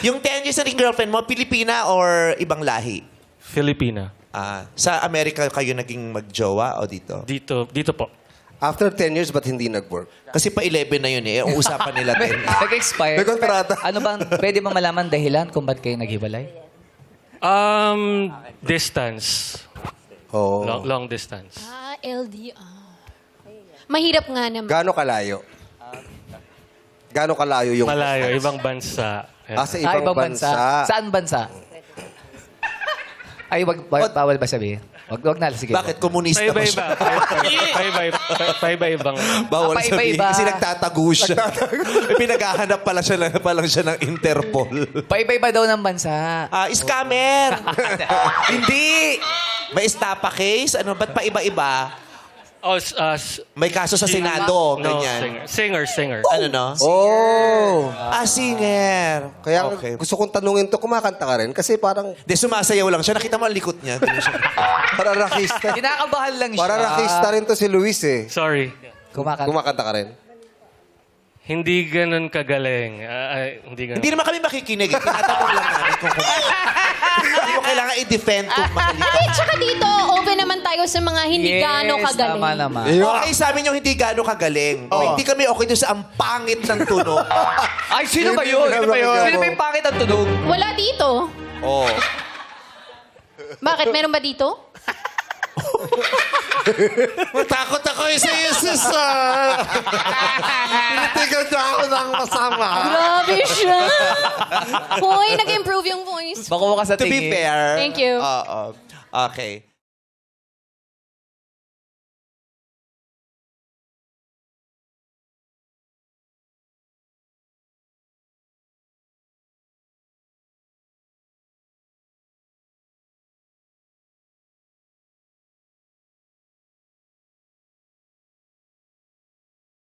Yung 10 years na naging girlfriend mo, Pilipina or ibang lahi? Filipina. Sa Amerika kayo naging magjowa o dito? Dito po. After 10 years, ba't hindi nag-work? Kasi pa 11 na yun eh. Ang usapan nila 10. Nag-expire. May kontrata. Ano bang, pwede bang malaman dahilan kung ba't kayo naghiwalay? Distance. Oo. Long distance. LDR. Mahirap nga naman. Gaano kalayo? Gaano kalayo yung... Malayo, ibang bansa. Sa ibang bansa. Saan bansa? Ay, bawal ba sabihin? Wag na, sige. Bakit? Komunista ba siya? Paiba-ibang. Bawal sabihin Paiba-iba. kasi nagtatago siya. Pinaghahanap pala siya ng Interpol. Paiba-iba daw ng bansa. Scammer! Hindi! May estapa case? Ano, ba't pa iba-iba? May kaso sa Senado, ganyan. Singer. Ano no? Oh! Singer. Kaya Okay. gusto kong tanungin to, kumakanta ka rin? Kasi parang De, sumasayaw lang siya. Nakita mo ang likot niya. Ganun siya. para rakista. Kinakabahan lang siya. Para rakista rin to si Luis eh. Sorry. Kumakanta ka rin? Hindi ganun kagaling. Hindi ganun. Hindi naman kami makikinig. Tinatanong lang namin kung hindi mo kailangan i-defend kung magaling ka. Ay, tsaka dito, open naman tayo sa mga hindi gaano kagaling. Tama naman. Okay sa amin yung hindi gaano kagaling. Hindi kami okay doon sa ang pangit ng tunog. Ay, sino ba yun? Sino ba yun? Sino ba yung pangit ang tunog? Wala dito. Oh. Bakit? Meron ba dito? Matakot ako sa Jesus, Tinitigan niya ako ng masama. Grabe siya. Hoy, nag-improve yung voice. Bako ka sa To be tingin. fair. Thank you. Oo. Okay.